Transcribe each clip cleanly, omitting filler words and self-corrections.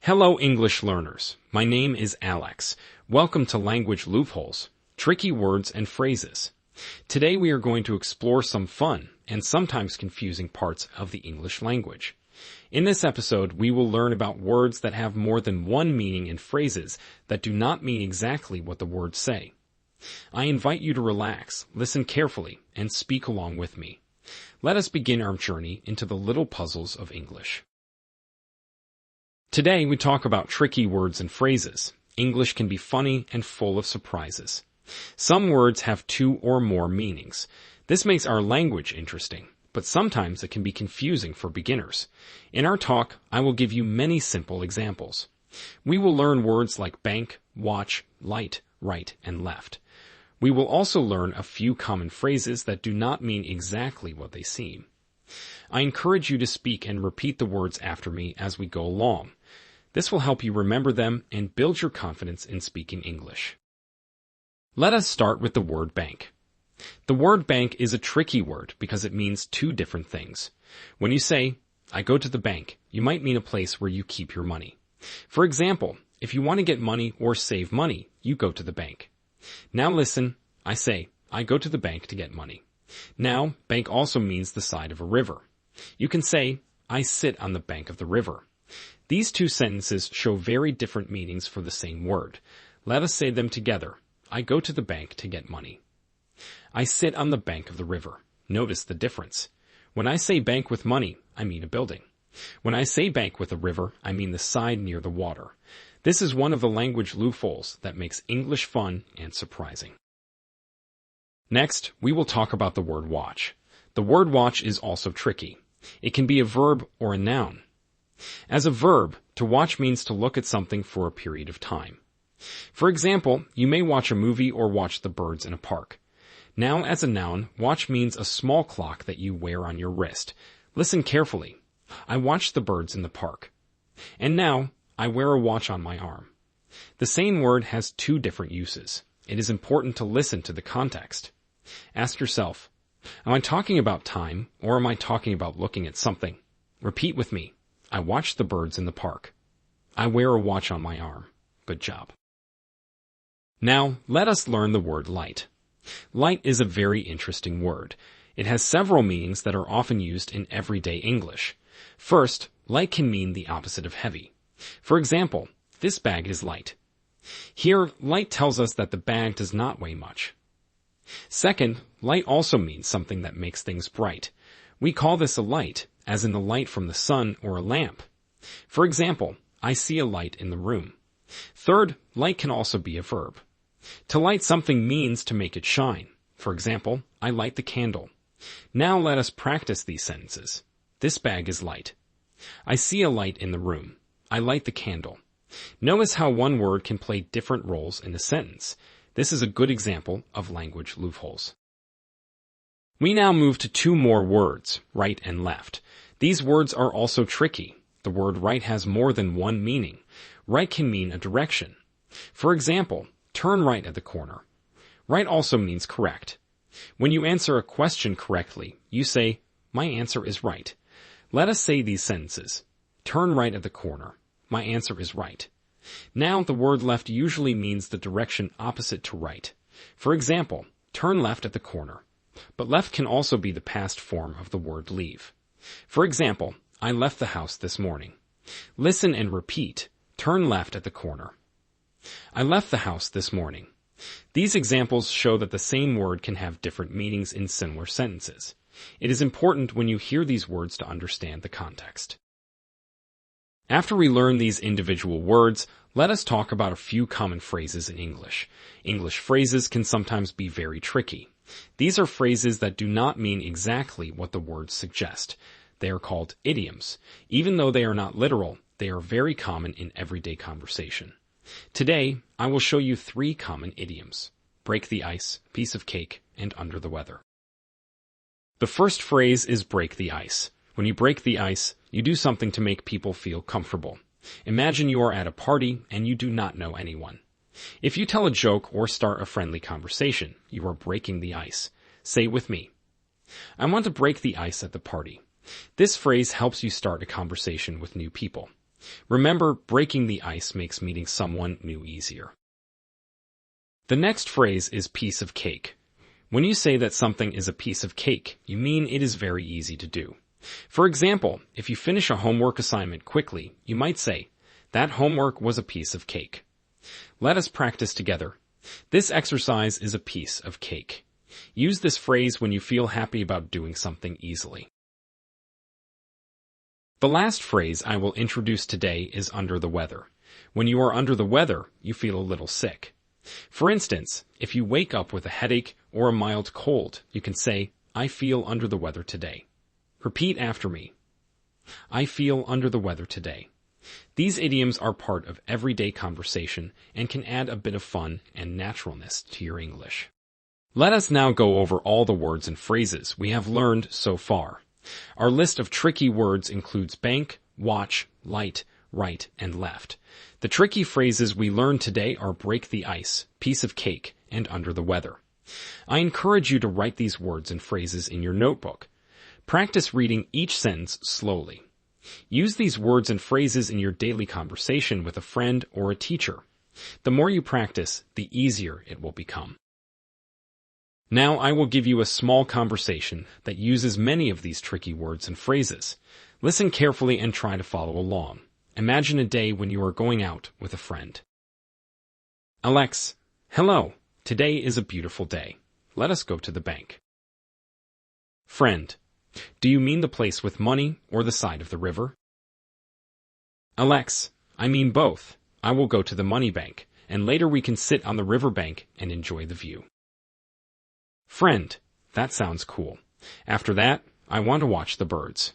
Hello, English learners. My name is Alex. Welcome to Language Loopholes, tricky words and phrases. Today we are going to explore some fun and sometimes confusing parts of the English language. In this episode, we will learn about words that have more than one meaning and phrases that do not mean exactly what the words say. I invite you to relax, listen carefully, and speak along with me. Let us begin our journey into the little puzzles of English. Today we talk about tricky words and phrases. English can be funny and full of surprises. Some words have two or more meanings. This makes our language interesting, but sometimes it can be confusing for beginners. In our talk, I will give you many simple examples. We will learn words like bank, watch, light, right, and left. We will also learn a few common phrases that do not mean exactly what they seem. I encourage you to speak and repeat the words after me as we go along. This will help you remember them and build your confidence in speaking English. Let us start with the word bank. The word bank is a tricky word because it means two different things. When you say, I go to the bank, you might mean a place where you keep your money. For example, if you want to get money or save money, you go to the bank. Now listen, I say, I go to the bank to get money. Now, bank also means the side of a river. You can say, I sit on the bank of the river. These two sentences show very different meanings for the same word. Let us say them together. I go to the bank to get money. I sit on the bank of the river. Notice the difference. When I say bank with money, I mean a building. When I say bank with a river, I mean the side near the water. This is one of the language loopholes that makes English fun and surprising. Next, we will talk about the word watch. The word watch is also tricky. It can be a verb or a noun. As a verb, to watch means to look at something for a period of time. For example, you may watch a movie or watch the birds in a park. Now, as a noun, watch means a small clock that you wear on your wrist. Listen carefully. I watch the birds in the park. And now, I wear a watch on my arm. The same word has two different uses. It is important to listen to the context. Ask yourself, am I talking about time or am I talking about looking at something? Repeat with me. I watch the birds in the park. I wear a watch on my arm. Good job. Now, let us learn the word light. Light is a very interesting word. It has several meanings that are often used in everyday English. First, light can mean the opposite of heavy. For example, this bag is light. Here, light tells us that the bag does not weigh much. Second, light also means something that makes things bright. We call this a light, as in the light from the sun or a lamp. For example, I see a light in the room. Third, light can also be a verb. To light something means to make it shine. For example, I light the candle. Now let us practice these sentences. This bag is light. I see a light in the room. I light the candle. Notice how one word can play different roles in a sentence. This is a good example of language loopholes. We now move to two more words, right and left. These words are also tricky. The word right has more than one meaning. Right can mean a direction. For example, turn right at the corner. Right also means correct. When you answer a question correctly, you say, my answer is right. Let us say these sentences. Turn right at the corner. My answer is right. Now, the word left usually means the direction opposite to right. For example, turn left at the corner. But left can also be the past form of the word leave. For example, I left the house this morning. Listen and repeat. Turn left at the corner. I left the house this morning. These examples show that the same word can have different meanings in similar sentences. It is important when you hear these words to understand the context. After we learn these individual words, let us talk about a few common phrases in English. English phrases can sometimes be very tricky. These are phrases that do not mean exactly what the words suggest. They are called idioms. Even though they are not literal, they are very common in everyday conversation. Today, I will show you three common idioms: break the ice, piece of cake, and under the weather. The first phrase is break the ice. When you break the ice, you do something to make people feel comfortable. Imagine you are at a party and you do not know anyone. If you tell a joke or start a friendly conversation, you are breaking the ice. Say with me. I want to break the ice at the party. This phrase helps you start a conversation with new people. Remember, breaking the ice makes meeting someone new easier. The next phrase is piece of cake. When you say that something is a piece of cake, you mean it is very easy to do. For example, if you finish a homework assignment quickly, you might say, "That homework was a piece of cake." Let us practice together. This exercise is a piece of cake. Use this phrase when you feel happy about doing something easily. The last phrase I will introduce today is under the weather. When you are under the weather, you feel a little sick. For instance, if you wake up with a headache or a mild cold, you can say, "I feel under the weather today." Repeat after me. I feel under the weather today. These idioms are part of everyday conversation and can add a bit of fun and naturalness to your English. Let us now go over all the words and phrases we have learned so far. Our list of tricky words includes bank, watch, light, right, and left. The tricky phrases we learned today are break the ice, piece of cake, and under the weather. I encourage you to write these words and phrases in your notebook. Practice reading each sentence slowly. Use these words and phrases in your daily conversation with a friend or a teacher. The more you practice, the easier it will become. Now I will give you a small conversation that uses many of these tricky words and phrases. Listen carefully and try to follow along. Imagine a day when you are going out with a friend. Alex, hello. Today is a beautiful day. Let us go to the bank. Friend, do you mean the place with money or the side of the river? Alex, I mean both. I will go to the money bank, and later we can sit on the river bank and enjoy the view. Friend, that sounds cool. After that, I want to watch the birds.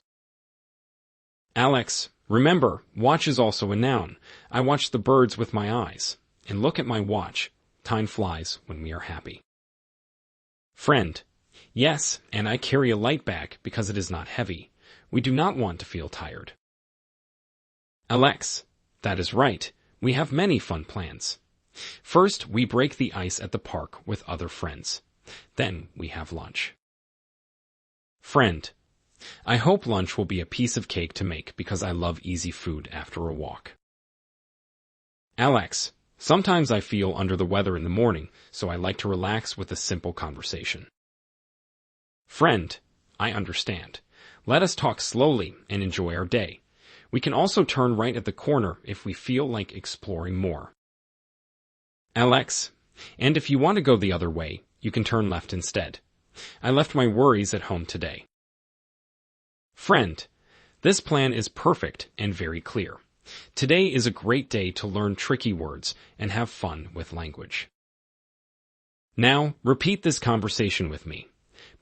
Alex, remember, watch is also a noun. I watch the birds with my eyes. And look at my watch. Time flies when we are happy. Friend, yes, and I carry a light bag because it is not heavy. We do not want to feel tired. Alex, that is right. We have many fun plans. First, we break the ice at the park with other friends. Then we have lunch. Friend, I hope lunch will be a piece of cake to make because I love easy food after a walk. Alex, sometimes I feel under the weather in the morning, so I like to relax with a simple conversation. Friend, I understand. Let us talk slowly and enjoy our day. We can also turn right at the corner if we feel like exploring more. Alex, and if you want to go the other way, you can turn left instead. I left my worries at home today. Friend, this plan is perfect and very clear. Today is a great day to learn tricky words and have fun with language. Now, repeat this conversation with me.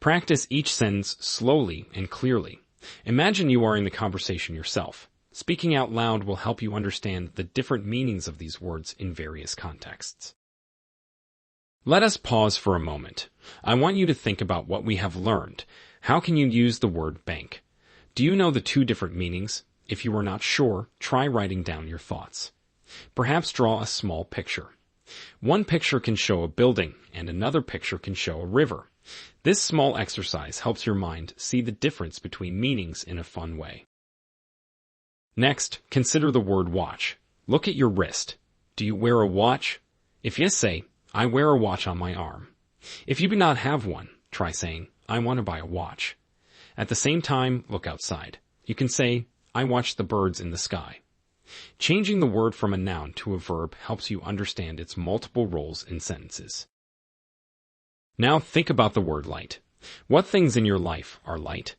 Practice each sentence slowly and clearly. Imagine you are in the conversation yourself. Speaking out loud will help you understand the different meanings of these words in various contexts. Let us pause for a moment. I want you to think about what we have learned. How can you use the word bank? Do you know the two different meanings? If you are not sure, try writing down your thoughts. Perhaps draw a small picture. One picture can show a building, and another picture can show a river. This small exercise helps your mind see the difference between meanings in a fun way. Next, consider the word watch. Look at your wrist. Do you wear a watch? If yes, say, I wear a watch on my arm. If you do not have one, try saying, I want to buy a watch. At the same time, look outside. You can say, I watch the birds in the sky. Changing the word from a noun to a verb helps you understand its multiple roles in sentences. Now think about the word light. What things in your life are light?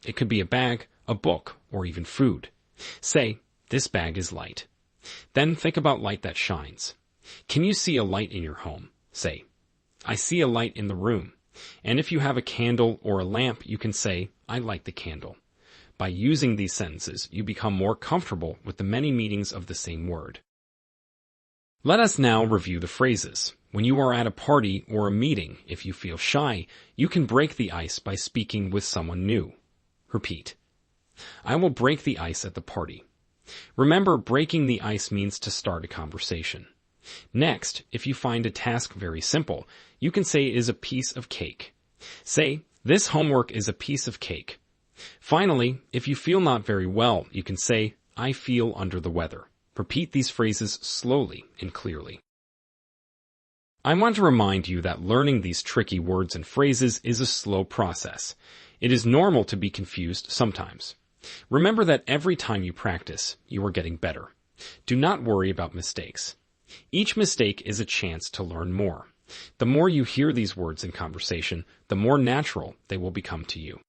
It could be a bag, a book, or even food. Say, this bag is light. Then think about light that shines. Can you see a light in your home? Say, I see a light in the room. And if you have a candle or a lamp, you can say, I light the candle. By using these sentences, you become more comfortable with the many meanings of the same word. Let us now review the phrases. When you are at a party or a meeting, if you feel shy, you can break the ice by speaking with someone new. Repeat. I will break the ice at the party. Remember, breaking the ice means to start a conversation. Next, if you find a task very simple, you can say it is a piece of cake. Say, this homework is a piece of cake. Finally, if you feel not very well, you can say, I feel under the weather. Repeat these phrases slowly and clearly. I want to remind you that learning these tricky words and phrases is a slow process. It is normal to be confused sometimes. Remember that every time you practice, you are getting better. Do not worry about mistakes. Each mistake is a chance to learn more. The more you hear these words in conversation, the more natural they will become to you.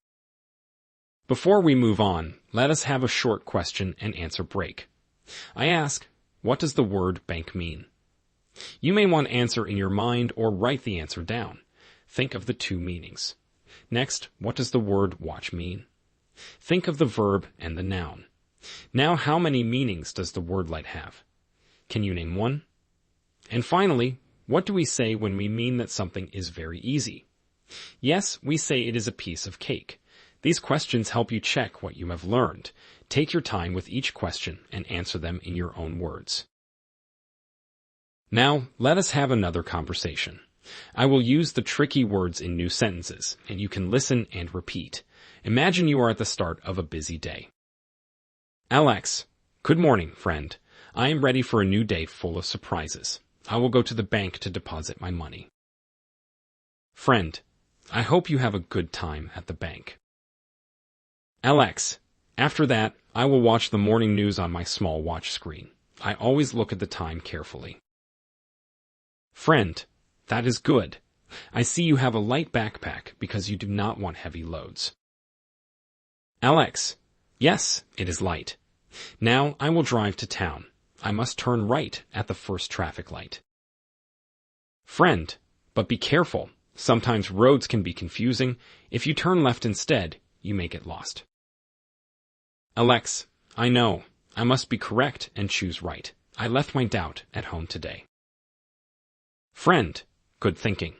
Before we move on, let us have a short question and answer break. I ask, what does the word bank mean? You may want to answer in your mind or write the answer down. Think of the two meanings. Next, what does the word watch mean? Think of the verb and the noun. Now, how many meanings does the word light have? Can you name one? And finally, what do we say when we mean that something is very easy? Yes, we say it is a piece of cake. These questions help you check what you have learned. Take your time with each question and answer them in your own words. Now, let us have another conversation. I will use the tricky words in new sentences, and you can listen and repeat. Imagine you are at the start of a busy day. Alex, good morning, friend. I am ready for a new day full of surprises. I will go to the bank to deposit my money. Friend, I hope you have a good time at the bank. Alex, after that, I will watch the morning news on my small watch screen. I always look at the time carefully. Friend, that is good. I see you have a light backpack because you do not want heavy loads. Alex, yes, it is light. Now I will drive to town. I must turn right at the first traffic light. Friend, but be careful. Sometimes roads can be confusing. If you turn left instead, you may get lost. Alex, I know. I must be correct and choose right. I left my doubt at home today. Friend, good thinking.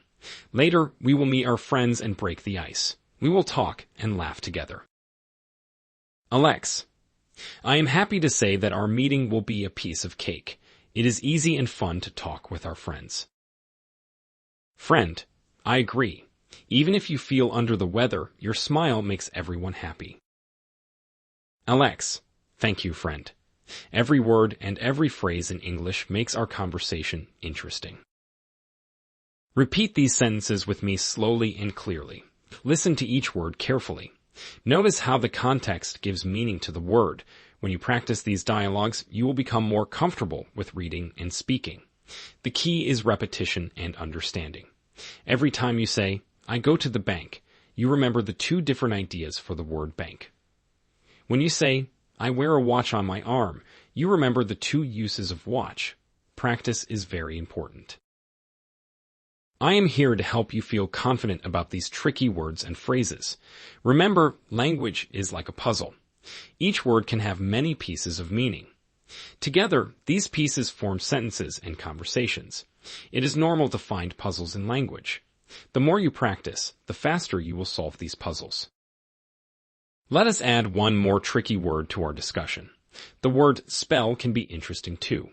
Later, we will meet our friends and break the ice. We will talk and laugh together. Alex, I am happy to say that our meeting will be a piece of cake. It is easy and fun to talk with our friends. Friend, I agree. Even if you feel under the weather, your smile makes everyone happy. Alex, thank you, friend. Every word and every phrase in English makes our conversation interesting. Repeat these sentences with me slowly and clearly. Listen to each word carefully. Notice how the context gives meaning to the word. When you practice these dialogues, you will become more comfortable with reading and speaking. The key is repetition and understanding. Every time you say, I go to the bank, you remember the two different ideas for the word bank. When you say, I wear a watch on my arm, you remember the two uses of watch. Practice is very important. I am here to help you feel confident about these tricky words and phrases. Remember, language is like a puzzle. Each word can have many pieces of meaning. Together, these pieces form sentences and conversations. It is normal to find puzzles in language. The more you practice, the faster you will solve these puzzles. Let us add one more tricky word to our discussion. The word spell can be interesting too.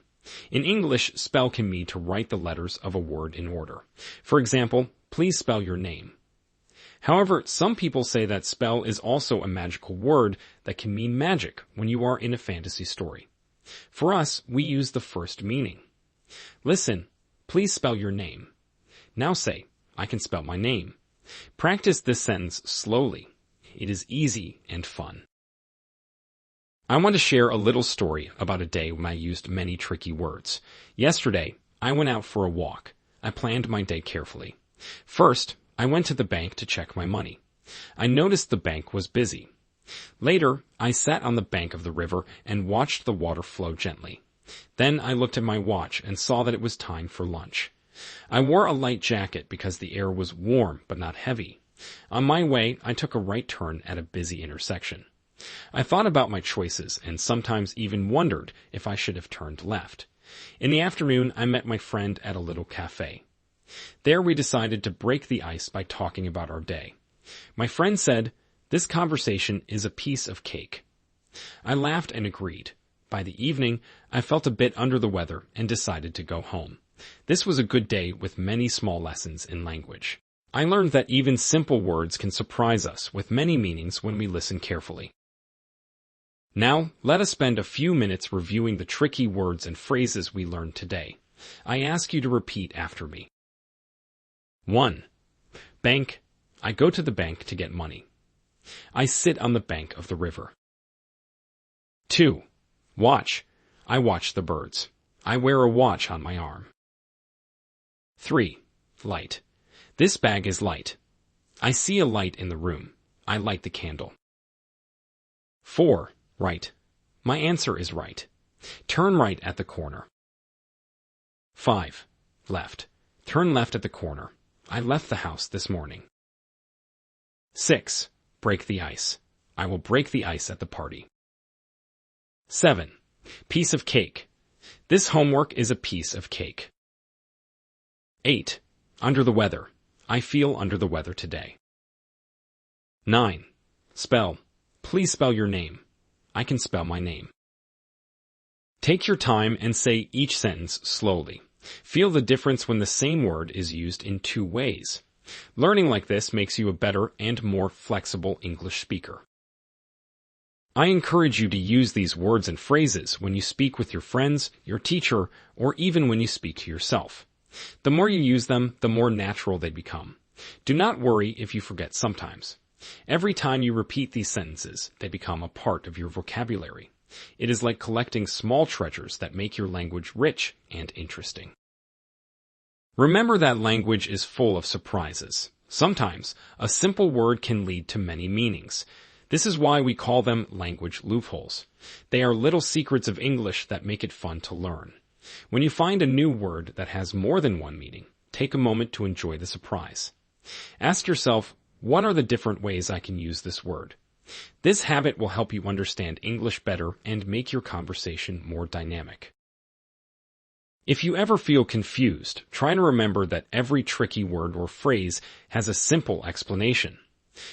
In English, spell can mean to write the letters of a word in order. For example, please spell your name. However, some people say that spell is also a magical word that can mean magic when you are in a fantasy story. For us, we use the first meaning. Listen, please spell your name. Now say, I can spell my name. Practice this sentence slowly. It is easy and fun. I want to share a little story about a day when I used many tricky words. Yesterday, I went out for a walk. I planned my day carefully. First, I went to the bank to check my money. I noticed the bank was busy. Later, I sat on the bank of the river and watched the water flow gently. Then I looked at my watch and saw that it was time for lunch. I wore a light jacket because the air was warm but not heavy. On my way, I took a right turn at a busy intersection. I thought about my choices and sometimes even wondered if I should have turned left. In the afternoon, I met my friend at a little cafe. There we decided to break the ice by talking about our day. My friend said, "This conversation is a piece of cake." I laughed and agreed. By the evening, I felt a bit under the weather and decided to go home. This was a good day with many small lessons in language. I learned that even simple words can surprise us with many meanings when we listen carefully. Now, let us spend a few minutes reviewing the tricky words and phrases we learned today. I ask you to repeat after me. 1. Bank. I go to the bank to get money. I sit on the bank of the river. 2. Watch. I watch the birds. I wear a watch on my arm. 3. Light. This bag is light. I see a light in the room. I light the candle. 4. Right. My answer is right. Turn right at the corner. 5. Left. Turn left at the corner. I left the house this morning. 6. Break the ice. I will break the ice at the party. 7. Piece of cake. This homework is a piece of cake. 8. Under the weather. I feel under the weather today. 9. Spell. Please spell your name. I can spell my name. Take your time and say each sentence slowly. Feel the difference when the same word is used in two ways. Learning like this makes you a better and more flexible English speaker. I encourage you to use these words and phrases when you speak with your friends, your teacher, or even when you speak to yourself. The more you use them, the more natural they become. Do not worry if you forget sometimes. Every time you repeat these sentences, they become a part of your vocabulary. It is like collecting small treasures that make your language rich and interesting. Remember that language is full of surprises. Sometimes, a simple word can lead to many meanings. This is why we call them language loopholes. They are little secrets of English that make it fun to learn. When you find a new word that has more than one meaning, take a moment to enjoy the surprise. Ask yourself, what are the different ways I can use this word? This habit will help you understand English better and make your conversation more dynamic. If you ever feel confused, try to remember that every tricky word or phrase has a simple explanation.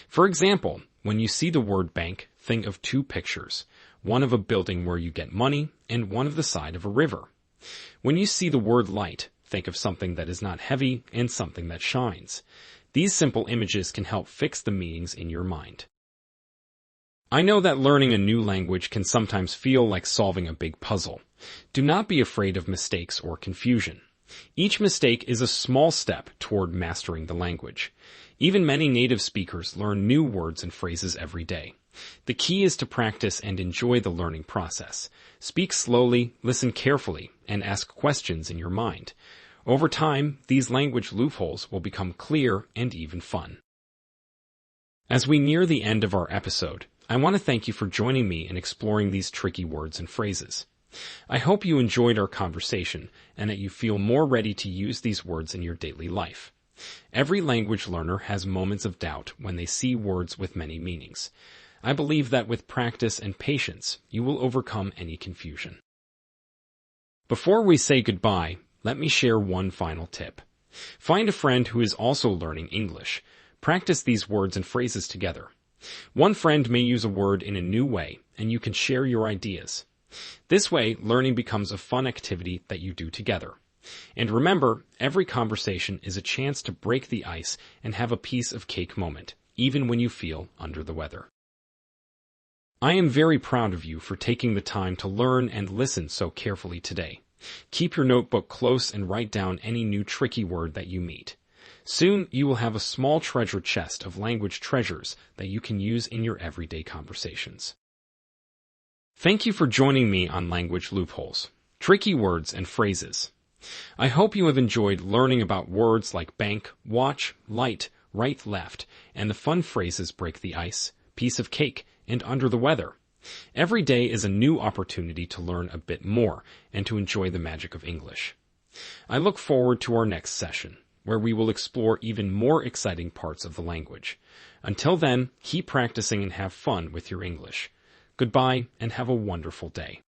For example, when you see the word bank, think of two pictures, one of a building where you get money and one of the side of a river. When you see the word light, think of something that is not heavy and something that shines. These simple images can help fix the meanings in your mind. I know that learning a new language can sometimes feel like solving a big puzzle. Do not be afraid of mistakes or confusion. Each mistake is a small step toward mastering the language. Even many native speakers learn new words and phrases every day. The key is to practice and enjoy the learning process. Speak slowly, listen carefully, and ask questions in your mind. Over time, these language loopholes will become clear and even fun. As we near the end of our episode, I want to thank you for joining me in exploring these tricky words and phrases. I hope you enjoyed our conversation and that you feel more ready to use these words in your daily life. Every language learner has moments of doubt when they see words with many meanings. I believe that with practice and patience, you will overcome any confusion. Before we say goodbye, let me share one final tip. Find a friend who is also learning English. Practice these words and phrases together. One friend may use a word in a new way, and you can share your ideas. This way, learning becomes a fun activity that you do together. And remember, every conversation is a chance to break the ice and have a piece of cake moment, even when you feel under the weather. I am very proud of you for taking the time to learn and listen so carefully today. Keep your notebook close and write down any new tricky word that you meet. Soon, you will have a small treasure chest of language treasures that you can use in your everyday conversations. Thank you for joining me on Language Loopholes, Tricky Words and Phrases. I hope you have enjoyed learning about words like bank, watch, light, right, left, and the fun phrases break the ice, piece of cake, and under the weather. Every day is a new opportunity to learn a bit more and to enjoy the magic of English. I look forward to our next session, where we will explore even more exciting parts of the language. Until then, keep practicing and have fun with your English. Goodbye and have a wonderful day.